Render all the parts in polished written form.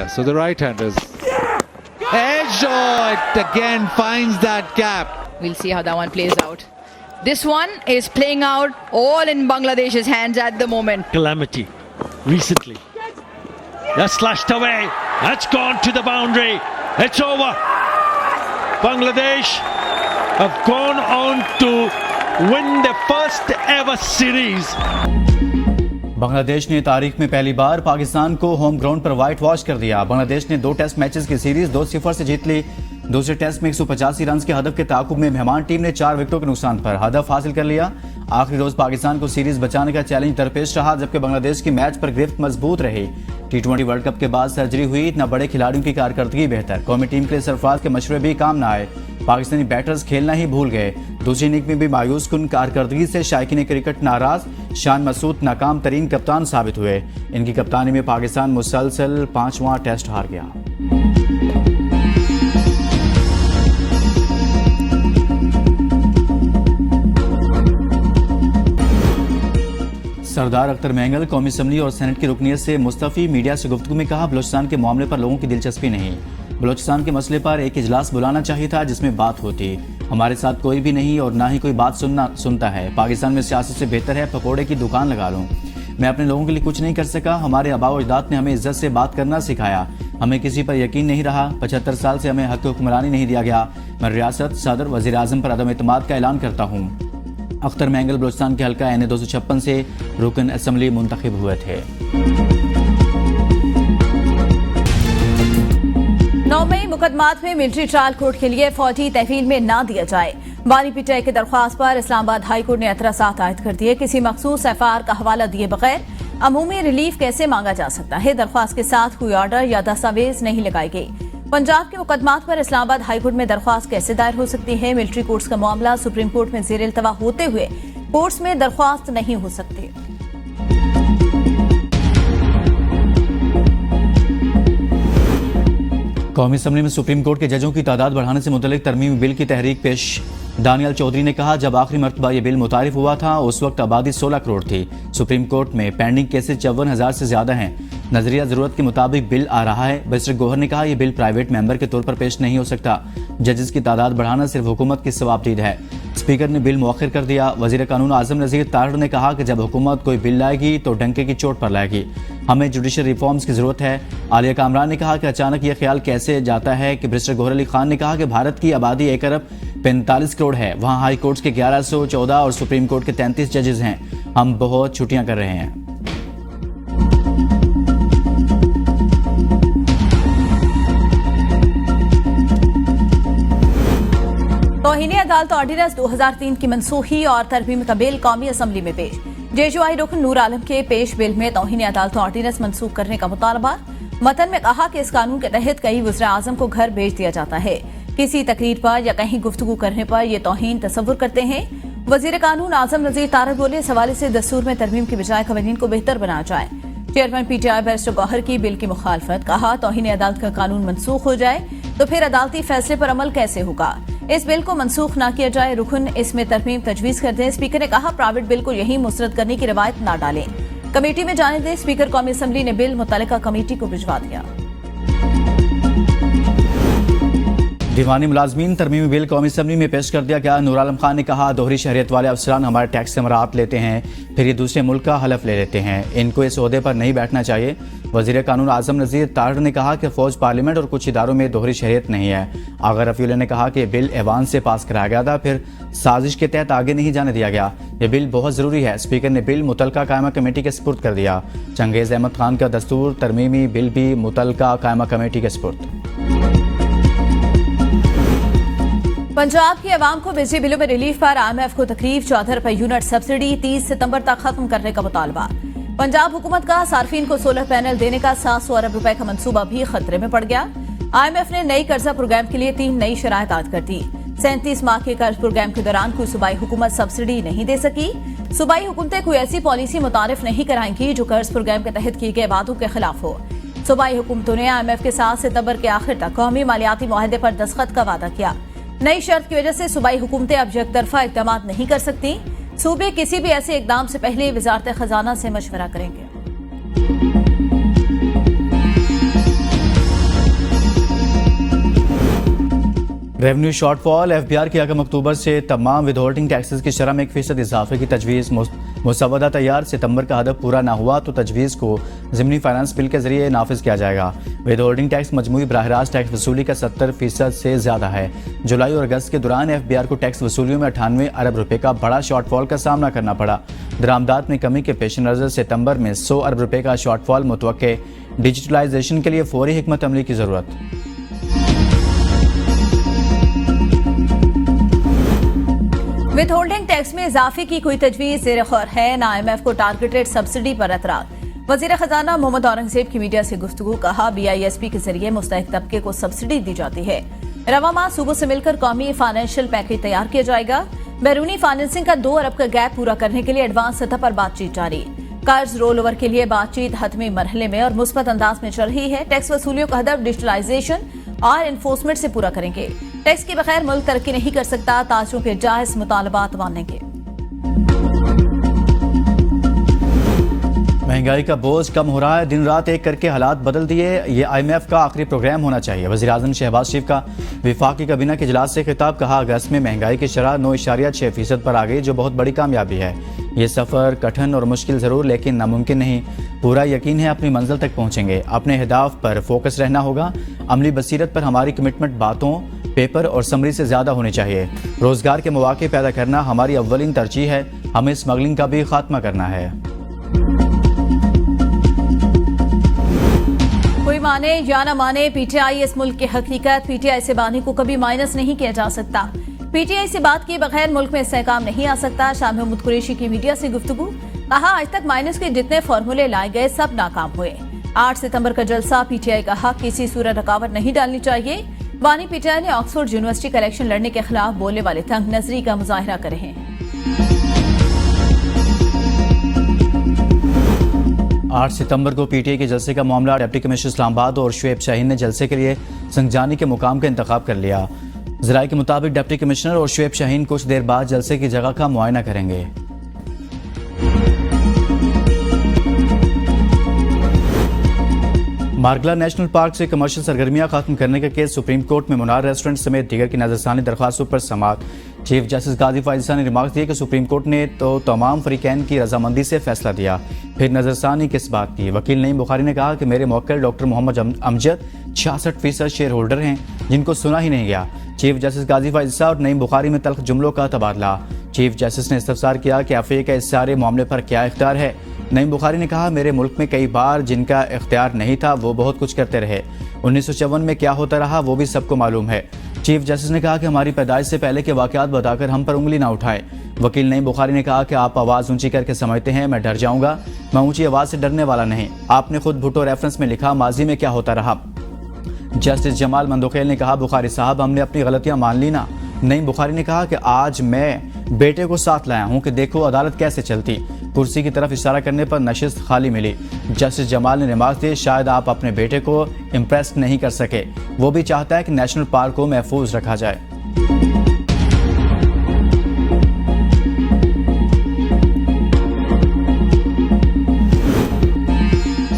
Yeah, so the right-handers. Edge, oh, it again finds that gap. We'll see how that one plays out. This one is playing out all in Bangladesh's hands at the moment. Calamity recently. That's slashed away. That's gone to the boundary. It's over. Bangladesh have gone on to win the first ever series. Bangladesh ने तारीख में पहली बार पाकिस्तान को home ground पर white wash कर दिया। बांग्लादेश ने 2 test matches की सीरीज 2-0 से जीत ली। दूसरे टेस्ट में 185 रन के हदफ के ताकुब में मेहमान टीम ने 4 विकेटों के नुकसान पर हदफ हासिल कर लिया। आखिरी रोज पाकिस्तान को सीरीज बचाने का चैलेंज दरपेश रहा, जबकि बांग्लादेश की मैच पर गिरफ्त मजबूत रही। T20 वर्ल्ड कप के बाद सर्जरी हुई, इतना बड़े खिलाड़ियों की कारकर्दगी बेहतर। कौमी टीम के लिए सरफराज के मशवरे भी काम न आए। पाकिस्तानी बैटर्स खेलना ही भूल गए। दूसरी इनिंग में भी मायूस कुन कारकर्दगी से शायकीन क्रिकेट नाराज। शान मसूद नाकाम तरीन कप्तान साबित हुए। इनकी कप्तानी में पाकिस्तान मुसलसल 5वां टेस्ट हार गया। सरदार अख्तर मैंगल कौमी असम्बली और सेनेट की रुकनियत से मुस्तफ़ी। मीडिया से गुफ्तगू में कहा, बलोचिस्तान के मामले पर लोगों की दिलचस्पी नहीं। बलोचिस्तान के मसले पर एक इजलास बुलाना चाहिए था जिसमें बात होती। हमारे साथ कोई भी नहीं और ना ही कोई बात सुनता है। पाकिस्तान में सियासत से बेहतर है पकौड़े की दुकान लगा लूं। मैं अपने लोगों के लिए कुछ नहीं कर सका। हमारे आबा और अजदाद ने हमें इज्जत से बात करना सिखाया। हमें किसी पर यकीन नहीं रहा। 75 साल से हमें हक हुक्मरानी नहीं दिया गया। मैं रियासत, सदर, वज़ीर आज़म पर अदम एतमाद का ऐलान करता हूँ। अख्तर मैंगल बलोचिस्तान के हल्का NA 256 से रुकन असम्बली मुंतखब हुए थे। 9 मई मुकदमात में मिलिट्री ट्रायल कोर्ट के लिए फौजी तहवील में ना दिया जाए। बानी पीटीआई की दरख्वास्त पर इस्लामाबाद हाई कोर्ट ने एतराज़ात आयद कर दिए। किसी मखसूस FIR का हवाला दिए बगैर अमूमी रिलीफ कैसे मांगा जा सकता है। दरख्वास्त के साथ कोई ऑर्डर या दस्तावेज नहीं लगाई गई। पंजाब के मुकदमात पर इस्लामाबाद हाई कोर्ट में दरख्वास्त कैसे दायर हो सकती है। मिलिट्री कोर्ट्स का मामला सुप्रीम कोर्ट में ज़ेर इल्तवा होते हुए कोर्ट्स में दरख्वास्त नहीं हो सकती। कौमी असम्बली में सुप्रीम कोर्ट के जजों की तादाद बढ़ाने से मुतल्लिक तरमीमी बिल की तहरीक पेश। दानियल चौधरी ने कहा, जब आखिरी मरतबा ये बिल मुतारिफ हुआ था उस वक्त आबादी 16 करोड़ थी। सुप्रीम कोर्ट में पेंडिंग केसेस 54,000 से ज्यादा हैं। नजरिया जरूरत के मुताबिक बिल आ रहा है। बैरिस्टर गौहर ने कहा, यह बिल प्राइवेट मेंबर के तौर पर पेश नहीं हो सकता। जजेस की तादाद बढ़ाना सिर्फ हुकूमत की सवाबदीद है। स्पीकर ने बिल मुअख्खर कर दिया। वजीर कानून आजम नज़ीर तारड़ ने कहा कि जब हुकूमत कोई बिल लाएगी तो डंके की चोट पर लाएगी। हमें जुडिशल रिफॉर्म्स की जरूरत है। आलिया कामरान ने कहा कि अचानक यह ख्याल कैसे जाता है कि बैरिस्टर गौहर अली खान ने कहा कि भारत की आबादी 1 अरब 45 करोड़ है। वहाँ हाई कोर्ट्स के 1114 और सुप्रीम कोर्ट के 33 जजेस हैं। हम बहुत छुट्टियां कर रहे हैं। तौहीन अदालत ऑर्डिनेंस 2003 की मनसूखी और तरमीम का बिल कौमी असम्बली में पेश। JUI रुकन नूर आलम के पेश बिल में तौहीन अदालत ऑर्डिनेंस मनसूख करने का मुतालबा। मतन में कहा कि इस कानून के तहत कई वज़ीर आज़म को घर भेज दिया जाता है। किसी तकरीर पर या कहीं गुफ्तगू करने पर यह तौहीन तस्वुर करते हैं। वज़ीर कानून आजम नज़ीर तारड़ बोले, इस हवाले से दस्तूर में तरमीम की बजाय कवानीन को बेहतर बनाया जाए। चेयरमैन PTI बैरिस्टर गौहर की बिल की मुखालफत। कहा, तौहीन अदालत का कानून मनसूख हो जाए तो फिर अदालती फैसले पर अमल कैसे होगा। इस बिल को मनसूख न किया जाए, रुकन इसमें तरमीम तजवीज कर दें। स्पीकर ने कहा, प्राइवेट बिल को यही मुस्तरद करने की रवायत न डालें, कमेटी में जाने दें। स्पीकर कौमी असम्बली ने बिल मुतल्लिका कमेटी को भिजवा दिया। दीवानी मुलाजमीन तरमीमी बिल कौमी असम्बली में पेश कर दिया गया। नूर आलम खान ने कहा, दोहरी शहरियत वाले अफसरान हमारे टैक्स से मराहत लेते हैं, फिर ये दूसरे मुल्क का हलफ ले लेते हैं। इनको इस ओहदे पर नहीं बैठना चाहिए। वज़ीर कानून आजम नज़ीर तारड़ ने कहा कि फौज, पार्लियामेंट और कुछ इदारों में दोहरी शहरियत नहीं है। आगा रफ़ीउल्लाह ने कहा कि बिल ऐवान से पास कराया गया था, फिर साजिश के तहत आगे नहीं जाने दिया गया। ये बिल बहुत ज़रूरी है। स्पीकर ने बिल मुतल्लिका कायमा कमेटी के सुपुर्द कर दिया। चंगेज़ अहमद खान का दस्तूर तरमीमी बिल भी मुतल्लिका कायमा कमेटी के सुपुर्द। पंजाब के अवाम को बिजली बिलों में रिलीफ पर IMF को तकरीब। 14 रुपए यूनिट सब्सिडी 30 सितंबर तक खत्म करने का मुतालबा। पंजाब हुकूमत का सार्फिन को सोलर पैनल देने का 700 अरब रुपए का मंसूबा भी खतरे में पड़ गया। IMF ने नई कर्जा प्रोग्राम के लिए 3 नई शराइत आयद कर दी। 37 माह के कर्ज प्रोग्राम के दौरान कोई सूबाई हुकूमत सब्सिडी नहीं दे सकी। सूबाई हुकूमतें कोई ऐसी पॉलिसी मुतारिफ नहीं कराएंगी जो कर्ज प्रोग्राम के तहत किए गए वादों के खिलाफ हो। सूबाई हुकूमतों ने IMF के साथ सितंबर के आखिर तक कौमी मालियाती मुआहदे पर दस्तखत का वादा किया। नई शर्त की वजह से सूबाई हुकूमतें अब यकतरफा इक़दाम नहीं कर सकती। सूबे किसी भी ऐसे इक़दाम से पहले वज़ारत खजाना से मशवरा करेंगे। रेवेन्यू शॉर्टफॉल एफबीआर की 1 अक्टूबर से तमाम विदहोल्डिंग टैक्सेस की शरह में 1% इजाफे की तजवीज़ मुसवदा तैयार। सितंबर का हदफ पूरा ना हुआ तो तजवीज़ को ज़िमनी फाइनेंस बिल के जरिए नाफिज किया जाएगा। विदहोल्डिंग टैक्स मजमूई बराह रास्त टैक्स वसूली का 70% से ज़्यादा है। जुलाई और अगस्त के दौरान एफबीआर को टैक्स वसूलियों में 98 अरब रुपए का बड़ा शॉर्टफॉल का सामना करना पड़ा। दरामदात में कमी के पेश नज़र सितंबर में 100 अरब रुपए का शॉर्टफॉल मुतवक्के। डिजिटलाइजेशन के लिए फौरी हिकमत अमली की ज़रूरत। विदहोल्डिंग टैक्स में इजाफे की कोई तजवीज़ ज़ेर गौर है ना IMF को टारगेटेड सब्सिडी पर एतराज़। वज़ीर ख़जाना मोहम्मद औरंगज़ेब की मीडिया से गुफ्तगू। कहा BISP के जरिए मुस्तहिक तबके को सब्सिडी दी जाती है। रवा माह सूबों से मिलकर कौमी फाइनेंशियल पैकेज तैयार किया जाएगा। बैरूनी फाइनेंसिंग का 2 अरब का गैप पूरा करने के लिए एडवांस सतह पर बातचीत जारी। कर्ज रोल ओवर के लिए बातचीत हतमी मरहले में और मुस्बत अंदाज में चल रही है। टैक्स वसूलियों का हदफ डिजिटलाइजेशन और इन्फोर्समेंट से पूरा करेंगे। टैक्स के बगैर मुल्क तरक्की नहीं कर सकता। ताजरों के जायज मुतालबात मानेंगे। महंगाई का बोझ कम हो रहा है, दिन रात एक करके हालात बदल दिए। ये IMF का आखिरी प्रोग्राम होना चाहिए। वज़ीर-ए-आज़म शहबाज शरीफ का विफाकी काबीना के इजलास से खिताब। कहा अगस्त में महंगाई की शरह 9.6% पर आ गई, जो बहुत बड़ी कामयाबी है। ये सफ़र कठिन और मुश्किल ज़रूर, लेकिन नामुमकिन नहीं। पूरा यकीन है अपनी मंजिल तक पहुँचेंगे। अपने अहदाफ पर फोकस रहना होगा। अमली बसीरत पर हमारी कमिटमेंट बातों, पेपर और समरी से ज़्यादा होनी चाहिए। रोज़गार के मौके पैदा करना हमारी अव्वलीन तरजीह है। हमें स्मगलिंग का भी खात्मा करना है। कोई माने या न माने, PTI इस मुल्क की हकीकत। PTI से बानी को कभी माइनस नहीं किया जा सकता। PTI से बात किए बगैर मुल्क में इस्तेहकाम नहीं आ सकता। शाह महमूद कुरैशी की मीडिया से गुफ्तगू। कहा आज तक माइनस के जितने फार्मूले लाए गए सब नाकाम हुए। 8 सितंबर का जलसा। PTI कहा किसी सूरत रुकावट नहीं डालनी चाहिए। बानी PTI ने ऑक्सफोर्ड यूनिवर्सिटी का इलेक्शन लड़ने के खिलाफ बोलने वाले तंग नजरी का मुजाहिरा करे हैं। 8 सितंबर को PTI के जलसे का मामला। डिप्टी कमिश्नर इस्लामाबाद और शुएब शाहीन ने जलसे के लिए संगजानी के मुकाम का इंतखाब कर लिया। ज़राए के मुताबिक डिप्टी कमिश्नर और शुएब शाहीन कुछ देर बाद जलसे की जगह का मुआयना करेंगे। मार्गला नेशनल पार्क से कमर्शियल सरगर्मियां खत्म करने का केस सुप्रीम कोर्ट में। मुनार रेस्टोरेंट समेत दीगर की नजरसानी दरख्वास्तों पर समाअत। चीफ जस्टिस गाजी फायज़ ने रिमार्क दिए कि सुप्रीम कोर्ट ने तो तमाम फरीकैन की रजामंदी से फैसला दिया, फिर नजरसानी किस बात की। वकील नईम बुखारी ने कहा कि मेरे मौक्किल doctor Mohammad Amjad 66% shareholder हैं जिनको सुना ही नहीं गया। चीफ जस्टिस गाजी फायज़ और नईम बुखारी में तल्ख जुमलों का तबादला। चीफ जस्टिस ने इस्तफसार किया कि FA का इस सारे मामले पर क्या इख्तियार है। नईम बुखारी ने कहा मेरे मुल्क में कई बार जिनका इख्तियार नहीं था वो बहुत कुछ करते रहे। 1954 में क्या होता रहा वो भी सबको मालूम है। चीफ जस्टिस ने कहा कि हमारी पैदाइश से पहले के वाकयात बताकर हम पर उंगली ना उठाएं। वकील नईम बुखारी ने कहा कि आप आवाज़ ऊंची करके समझते हैं मैं डर जाऊंगा। मैं ऊंची आवाज़ से डरने वाला नहीं। आपने खुद भुट्टो रेफरेंस में लिखा माजी में क्या होता रहा। जस्टिस जमाल मंदोखेल ने कहा बुखारी साहब हमने अपनी गलतियां मान ली ना। नईम बुखारी ने कहा कि आज मैं बेटे को साथ लाया हूं कि देखो अदालत कैसे चलती। कुर्सी की तरफ इशारा करने पर नशिस्त खाली मिली। जस्टिस जमाल ने रिमार्क दिए शायद आप अपने बेटे को इम्प्रेस नहीं कर सके। वो भी चाहता है कि नेशनल पार्क को महफूज रखा जाए।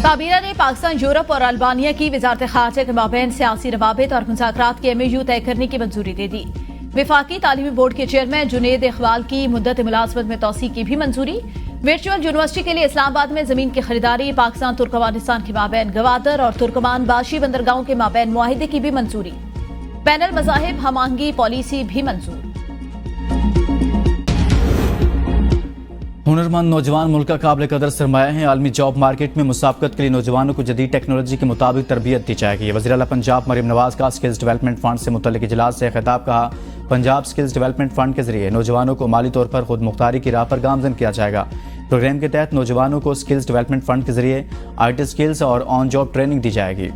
काबीना ने पाकिस्तान, यूरोप और अल्बानिया की वजारत खारजा के माबैन सियासी रवाबित और मुज़ाकरात के MOU तय करने की मंजूरी दे दी। विफाकी तालीमी बोर्ड के चेयरमैन जुनेद इकबाल की मुद्दत मुलाजमत में तौसी की भी मंजूरी। वर्चुअल यूनिवर्सिटी के लिए इस्लामाबाद में जमीन की खरीदारी। पाकिस्तान तुर्कमानिस्तान के माबैन गवादर और तुर्कमान बाशी बंदरगाहों के माबैन मुआहिदे की भी मंजूरी। पैनल मज़ाहिब हमांगी पॉलिसी भी मंजूर। हुनरमंद नौजवान मुल्क का काबिल कदर सरमाया है। आलमी जॉब मार्केट में मुसाफकत के लिए नौजवानों को जदीद टेक्नोलॉजी के मुताबिक तरबियत दी जाएगी। वज़ीर आला पंजाब मरीम नवाज का स्किल्स डेवलपमेंट फंड से मुतल्लिक इजलास से खिताब। कहा पंजाब स्किल्स डेवलपमेंट फंड के जरिए नौजवानों को माली तौर पर खुद मुख्तारी की राह पर गामजन किया जाएगा। प्रोग्राम के तहत नौजवानों को स्किल्स डेवलपमेंट फंड के जरिए IT स्किल्स और ऑन जॉब ट्रेनिंग दी जाएगी।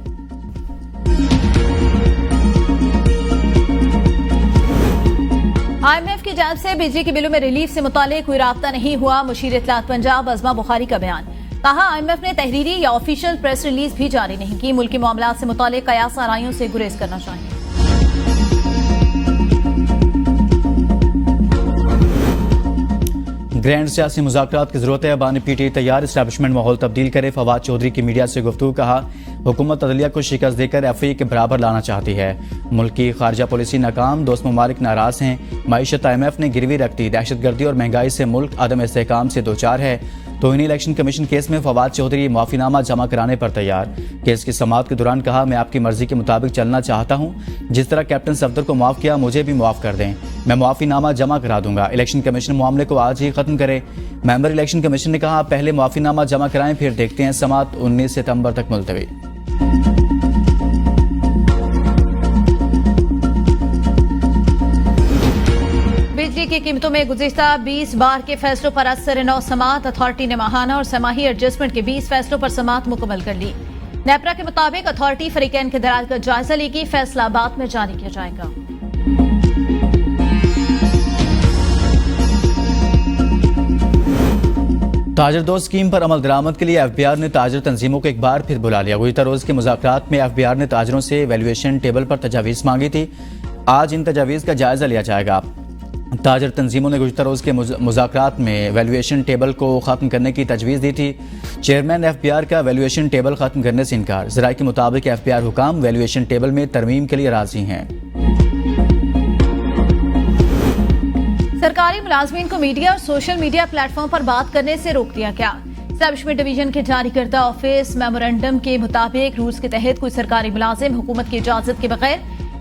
IMF की जानिब से बिजली के बिलों में रिलीफ से मुतालिक कोई राब्ता नहीं हुआ। मुशीर इत्तलात पंजाब अज़मा बुखारी का बयान। कहा IMF ने तहरीरी या ऑफिशियल प्रेस रिलीज भी जारी नहीं की। मुल्की मामलात से मुतालिक कयास आराइयों से गुरेज करना चाहिए। ग्रैंड सियासी मुज़ाकरात की ज़रूरत है। बानी पीटीआई तैयार, इस्टेब्लिशमेंट माहौल तब्दील करे। फवाद चौधरी की मीडिया से गुफ्तगू, कहा हुकूमत अदलिया को शिकस्त देकर एफआई के बराबर लाना चाहती है। मुल्क की खारजा पॉलिसी नाकाम, दोस्त ममालिक नाराज़ हैं। मईशत IMF ने गिरवी रख दी। दहशतगर्दी और महंगाई से मुल्क अदम इस्तेहकाम से दो चार है। तौहीन इलेक्शन कमीशन केस में फवाद चौधरी माफीनामा जमा कराने पर तैयार। केस की समाअत के दौरान कहा, मैं आपकी मर्जी के मुताबिक चलना चाहता हूँ। जिस तरह कैप्टन सफदर को माफ़ किया, मुझे भी माफ़ कर दें। मैं माफीनामा जमा करा दूंगा। इलेक्शन कमीशन मामले को आज ही खत्म करे। मेंबर इलेक्शन कमीशन ने कहा, पहले माफीनामा जमा कराएं, फिर देखते हैं। समाअत 19 सितंबर तक मुलतवी। बिजली की कीमतों में गुज़िश्ता 20 बार के फैसलों पर असर नौ। समाअत अथॉरिटी ने माहाना और समाही एडजस्टमेंट के 20 फैसलों पर समाअत मुकम्मल कर ली। नेपरा के मुताबिक अथॉरिटी फरीकैन के दलाल का जायजा लेगी। फैसला बाद में जारी किया जाएगा। ताजर दोस्त स्कीम पर अमल दरामद के लिए FBR ने ताजर तंजीमों को एक बार फिर बुला लिया। गुज़िश्ता रोज के मुज़ाकरात में FBR ने ताजरों से वैल्यूएशन टेबल पर तजावीज़ मांगी थी। आज इन तजावीज़ का जायजा लिया जाएगा। ताजर तंजीमों ने गुज़िश्ता रोज के मुज़ाकरात में वैल्यूएशन टेबल को ख़त्म करने की तजवीज़ दी थी। चेयरमैन FBR का वैल्यूएशन टेबल ख़त्म करने से इनकार। ज़राए के मुताबिक FBR हुकाम वैल्यूएशन टेबल में तरमीम के लिए राज़ी हैं। सरकारी मुलाजमीन को मीडिया और सोशल मीडिया प्लेटफॉर्म पर बात करने से रोक दिया गया। एस्टेब्लिशमेंट डिवीजन के जारी करदा ऑफिस मेमोरेंडम के मुताबिक रूल्स के तहत कोई सरकारी मुलाजिम हुकूमत की इजाजत के बगैर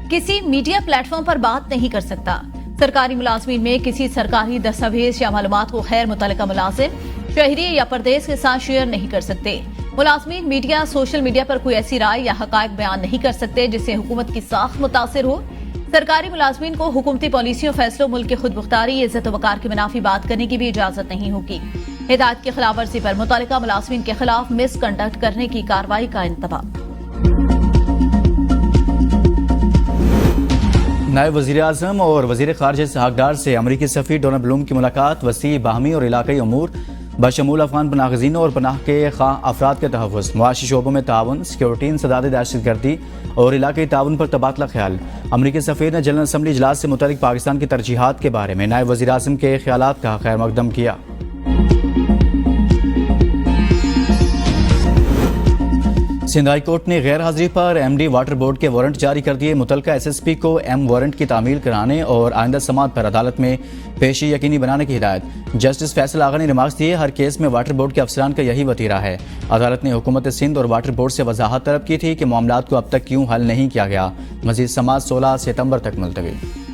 किसी मीडिया प्लेटफॉर्म पर बात नहीं कर सकता। सरकारी मुलाजमीन में किसी सरकारी दस्तावेज या मालूमात को खैर मुतल्लिका मुलाजिम शहरी या परदेश के साथ शेयर नहीं कर सकते। मुलाजमीन मीडिया सोशल मीडिया पर कोई ऐसी राय या हकायक बयान नहीं कर सकते जिससे हुकूमत की साख मुतासिर हो। सरकारी मुलाजमीन को हुकूमती पॉलिसियों, फैसलों, मुल्क की खुद मुख्तारी, इज्जत वकार के मुनाफी बात करने की भी इजाजत नहीं होगी। हिदायत की खिलाफ वर्जी पर मुतल्लिका मुलाजमीन के खिलाफ मिसकंडक्ट करने की कार्रवाई का इंतबाह। नायब वज़ीर आज़म और वज़ीर ख़ारिजा इसहाक़ डार से अमरीकी सफ़ीर डोनाल्ड ब्लूम की मुलाकात। वसी बाहमी और इलाक़ाई अमूर बशमूल अफ़गान पनाहगज़ीनों और पनाह के ख़्वाह अफराद के तहफ़्फ़ुज़, मुआशी शोबों में ताउन, सिक्योरिटी, इंसदाद दहशतगर्दी और इलाक़ाई ताउन पर तबादला ख्याल। अमरीकी सफ़ीर ने जनरल असम्बली इजलास से मुतल्लिक़ पाकिस्तान की तरजीहात के बारे में नायब वज़ीर आज़म के ख्यालात का खैर मकदम किया। सिंध हाई कोर्ट ने गैर हाजिरी पर MD वाटर बोर्ड के वारंट जारी कर दिए। मुतल्लिका SSP को वारंट की तामील कराने और आइंदा समाअत पर अदालत में पेशी यकीनी बनाने की हिदायत। जस्टिस फैसल आगा ने रिमार्क्स दिए, हर केस में वाटर बोर्ड के अफसरान का यही वतीरा है। अदालत ने हुकूमत सिंध और वाटर बोर्ड से वजाहत तलब की थी कि मामलात को अब तक क्यों हल नहीं किया गया। मजीद समाअत 16 सितंबर तक मुलतवी।